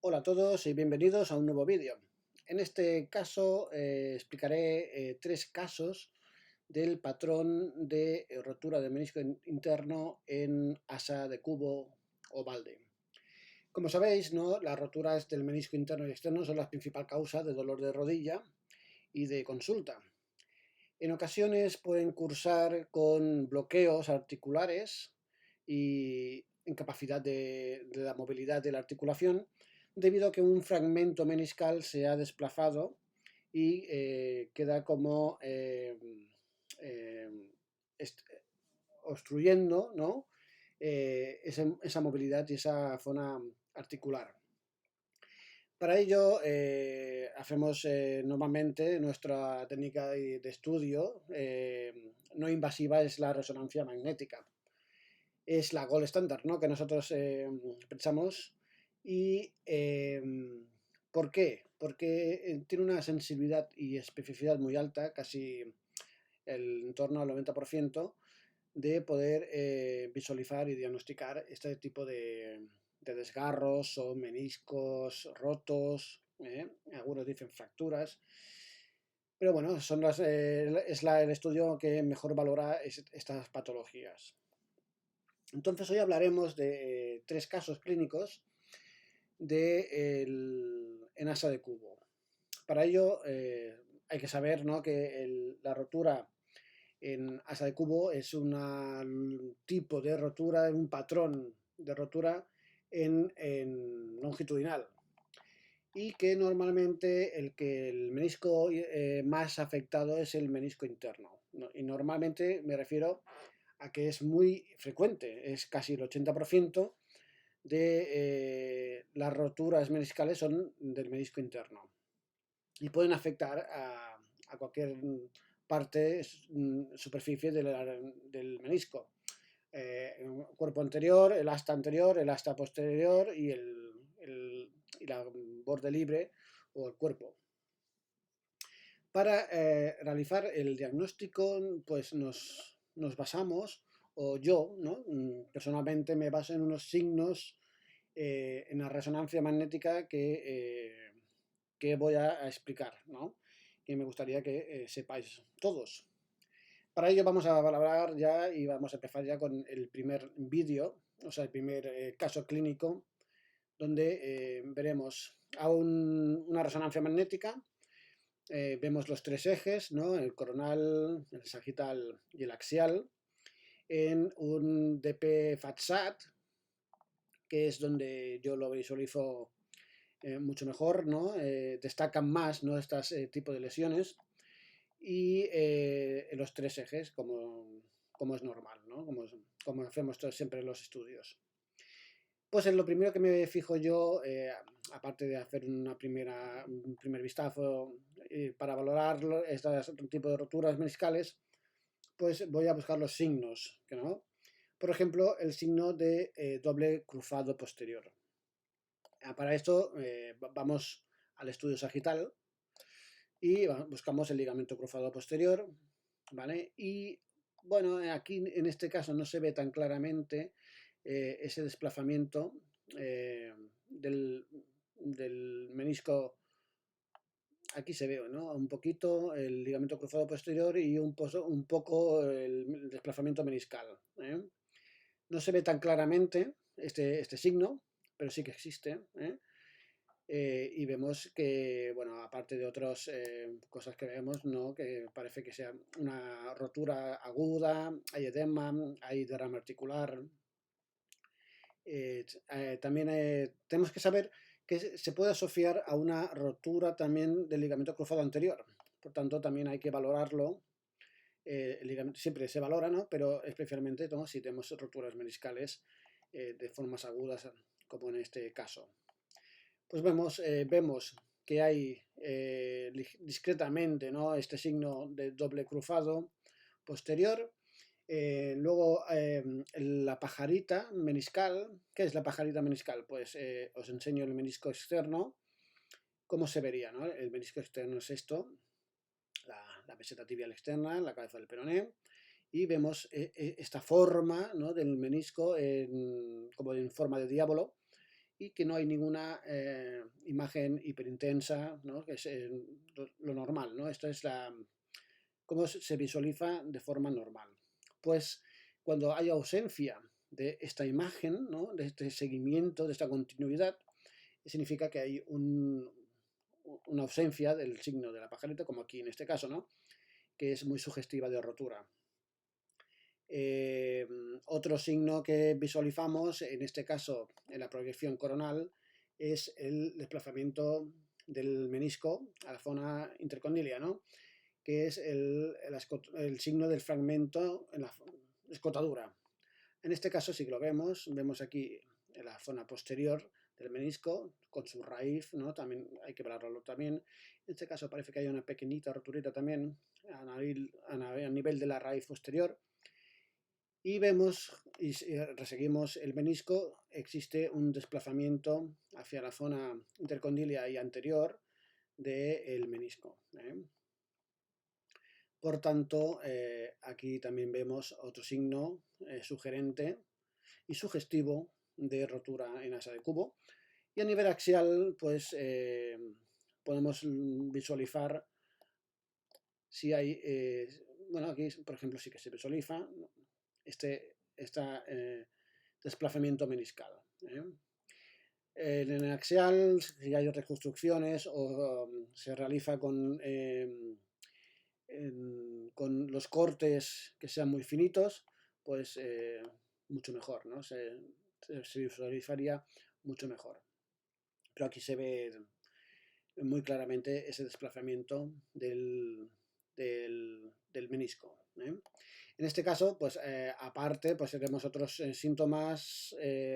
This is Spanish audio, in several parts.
Hola a todos y bienvenidos a un nuevo vídeo. En este caso explicaré tres casos del patrón de rotura del menisco interno en asa de cubo o balde. Como sabéis, ¿no? Las roturas del menisco interno y externo son la principal causa de dolor de rodilla y de consulta. En ocasiones pueden cursar con bloqueos articulares y incapacidad de la movilidad de la articulación debido a que un fragmento meniscal se ha desplazado y queda como eh, obstruyendo, ¿no? Esa movilidad y esa zona articular. Para ello, hacemos normalmente nuestra técnica de estudio no invasiva es la resonancia magnética. Es la gold standard, ¿no? Que nosotros pensamos. ¿Y por qué? Porque tiene una sensibilidad y especificidad muy alta, casi en torno al 90%, de poder visualizar y diagnosticar este tipo de desgarros o meniscos rotos, algunos dicen fracturas, pero bueno, el estudio que mejor valora estas patologías. Entonces hoy hablaremos de tres casos clínicos en asa de cubo. Para ello hay que saber, ¿no? Que la rotura en asa de cubo es un tipo de rotura, un patrón de rotura en longitudinal y que normalmente el menisco más afectado es el menisco interno. ¿No? Y normalmente me refiero a que es muy frecuente, es casi el 80% de las roturas meniscales son del menisco interno y pueden afectar a cualquier parte, superficie del menisco. El cuerpo anterior, el asta posterior y la borde libre o el cuerpo. Para realizar el diagnóstico, pues nos basamos, o yo, ¿no? Personalmente me baso en unos signos en la resonancia magnética que voy a explicar, ¿no? Que me gustaría que sepáis todos. Para ello vamos a hablar ya y vamos a empezar ya con el primer vídeo, o sea, el primer caso clínico, donde veremos una resonancia magnética, vemos los tres ejes, ¿no? El coronal, el sagital y el axial, en un DP FATSAT, que es donde yo lo visualizo mucho mejor, ¿no? Destacan más, ¿no? Estos tipos de lesiones y en los tres ejes, como es normal, ¿no? Como hacemos siempre en los estudios. Pues en lo primero que me fijo yo, aparte de hacer un primer vistazo para valorar este tipo de roturas meniscales, pues voy a buscar los signos, ¿no? Por ejemplo, el signo de doble cruzado posterior. Para esto vamos al estudio sagital y buscamos el ligamento cruzado posterior, ¿vale? Y bueno, aquí en este caso no se ve tan claramente ese desplazamiento del menisco. Aquí se ve, ¿no? Un poquito el ligamento cruzado posterior y un poco el desplazamiento meniscal, ¿eh? No se ve tan claramente este signo, pero sí que existe, ¿eh? Y vemos que, bueno, aparte de otras cosas que vemos, ¿no? Que parece que sea una rotura aguda, hay edema, hay derrame articular. También tenemos que saber que se puede asociar a una rotura también del ligamento cruzado anterior. Por tanto, también hay que valorarlo. El ligamento siempre se valora, ¿no? Pero especialmente, ¿no? Si tenemos roturas meniscales de formas agudas, como en este caso. Pues vemos que hay discretamente, ¿no? Este signo de doble cruzado posterior. Luego la pajarita meniscal. ¿Qué es la pajarita meniscal? Pues os enseño el menisco externo. ¿Cómo se vería? ¿No? El menisco externo es esto, la meseta tibial externa, la cabeza del peroné. Y vemos esta forma, ¿no? Del menisco como en forma de diablo. y que no hay ninguna imagen hiperintensa, ¿no? Que es lo normal, ¿no? Esto es cómo se visualiza de forma normal. Pues cuando hay ausencia de esta imagen, ¿no? De este seguimiento, de esta continuidad, significa que hay una ausencia del signo de la pajarita, como aquí en este caso, ¿no? Que es muy sugestiva de rotura. Otro signo que visualizamos, en este caso en la proyección coronal, es el desplazamiento del menisco a la zona intercondilia, ¿no? Que es el signo del fragmento en la escotadura. En este caso sí que lo vemos aquí en la zona posterior del menisco con su raíz, ¿no? También hay que valorarlo también. En este caso parece que hay una pequeñita roturita también a nivel de la raíz posterior. Y vemos, y reseguimos el menisco, existe un desplazamiento hacia la zona intercondilia y anterior del menisco. Por tanto, aquí también vemos otro signo sugerente y sugestivo de rotura en asa de cubo. Y a nivel axial, pues podemos visualizar si hay, bueno, aquí por ejemplo sí que se visualiza este desplazamiento meniscal. En el axial, si hay reconstrucciones o se realiza con los cortes que sean muy finitos, pues mucho mejor, ¿no? Se visualizaría mucho mejor. Pero aquí se ve muy claramente ese desplazamiento del menisco. En este caso, pues aparte, pues tenemos otros síntomas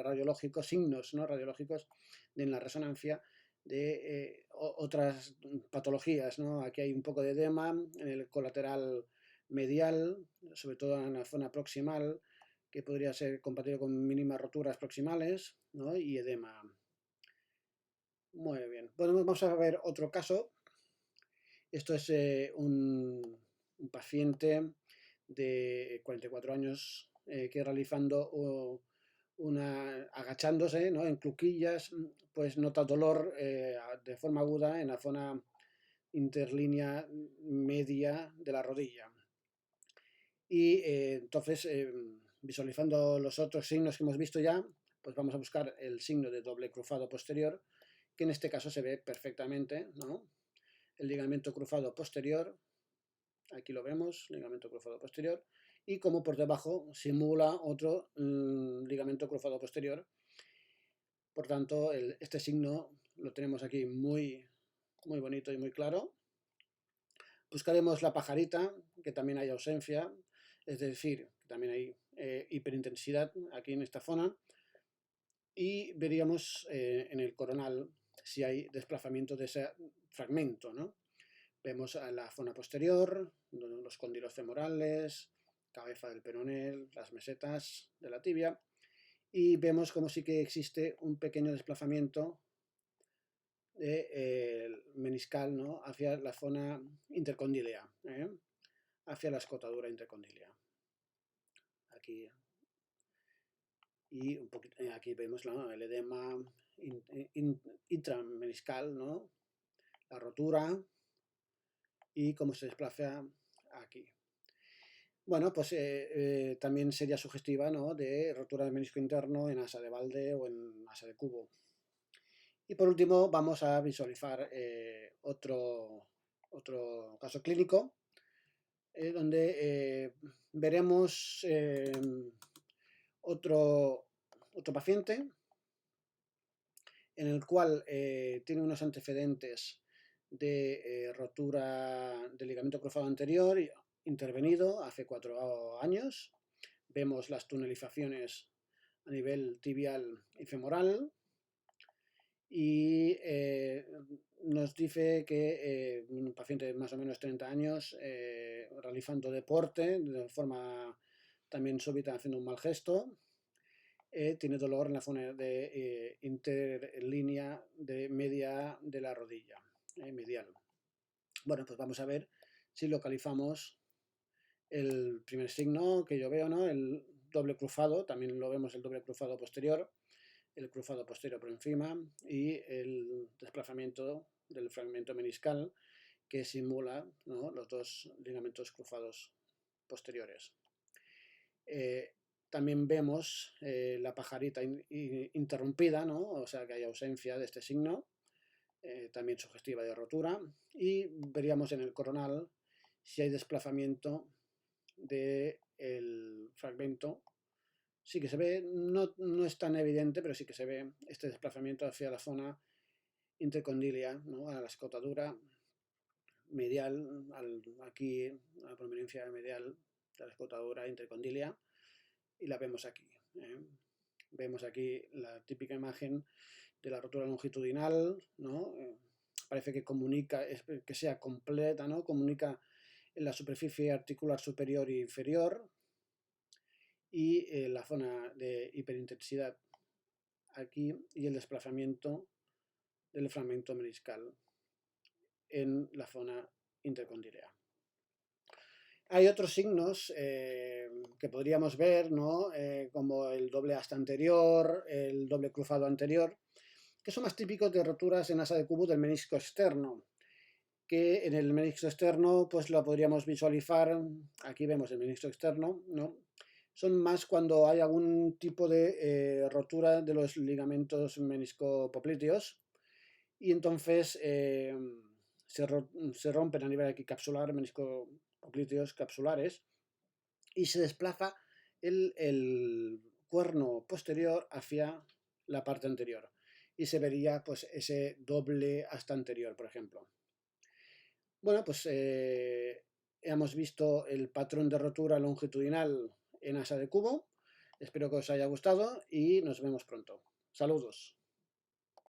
radiológicos, signos, ¿no? Radiológicos en la resonancia de otras patologías, ¿no? Aquí hay un poco de edema en el colateral medial, sobre todo en la zona proximal, que podría ser compatible con mínimas roturas proximales, ¿no? Y edema. Muy bien. Bueno, vamos a ver otro caso. Esto es un paciente de 44 años que realizando agachándose, ¿no? En cluquillas, pues nota dolor de forma aguda en la zona interlínea media de la rodilla. Y entonces, visualizando los otros signos que hemos visto ya, pues vamos a buscar el signo de doble cruzado posterior, que en este caso se ve perfectamente, ¿no? El ligamento cruzado posterior, aquí lo vemos, ligamento cruzado posterior, y como por debajo simula otro ligamento cruzado posterior. Por tanto, este signo lo tenemos aquí muy, muy bonito y muy claro. Buscaremos la pajarita, que también hay ausencia, es decir, que también hay hiperintensidad aquí en esta zona, y veríamos en el coronal si hay desplazamiento de ese fragmento, ¿no? Vemos a la zona posterior, los cóndilos femorales, cabeza del peroné, las mesetas de la tibia, y vemos como sí que existe un pequeño desplazamiento meniscal, ¿no? Hacia la zona intercondilia, hacia la escotadura intercondilia. Aquí, y un poquito, aquí vemos el edema intrameniscal, ¿no? La rotura y cómo se desplaza aquí. Bueno, pues también sería sugestiva, ¿no? De rotura del menisco interno en asa de balde o en asa de cubo. Y por último vamos a visualizar otro caso clínico donde veremos otro paciente en el cual tiene unos antecedentes de rotura del ligamento cruzado anterior intervenido hace 4 años. Vemos las tunelizaciones a nivel tibial y femoral y nos dice que un paciente de más o menos 30 años realizando deporte de forma también súbita, haciendo un mal gesto, tiene dolor en la zona de interlínea de media de la rodilla, medial. Bueno, pues vamos a ver si localizamos el primer signo que yo veo, ¿no? El doble cruzado, también lo vemos el doble cruzado posterior, el cruzado posterior por encima y el desplazamiento del fragmento meniscal que simula, ¿no?, los dos ligamentos cruzados posteriores. También vemos la pajarita interrumpida, ¿no?, o sea que hay ausencia de este signo, también sugestiva de rotura, y veríamos en el coronal si hay desplazamiento del fragmento. Sí que se ve, no es tan evidente, pero sí que se ve este desplazamiento hacia la zona intercondilia, ¿no?, a la escotadura medial, aquí a la prominencia medial de la escotadura intercondilia, y la vemos aquí. Vemos aquí la típica imagen de la rotura longitudinal, ¿no? Parece que comunica, que sea completa, ¿no? Comunica en la superficie articular superior e inferior y la zona de hiperintensidad aquí y el desplazamiento del fragmento meniscal en la zona intercondilea. Hay otros signos que podríamos ver, ¿no?, como el doble asta anterior, el doble cruzado anterior, que son más típicos de roturas en asa de cubo del menisco externo, que en el menisco externo pues lo podríamos visualizar, aquí vemos el menisco externo, ¿no? Son más cuando hay algún tipo de rotura de los ligamentos meniscopopliteos y entonces se rompen a nivel aquí capsular, meniscopopliteos capsulares, y se desplaza el cuerno posterior hacia la parte anterior y se vería pues ese doble asta anterior, por ejemplo. Bueno, pues hemos visto el patrón de rotura longitudinal en asa de cubo. Espero que os haya gustado y nos vemos pronto. Saludos.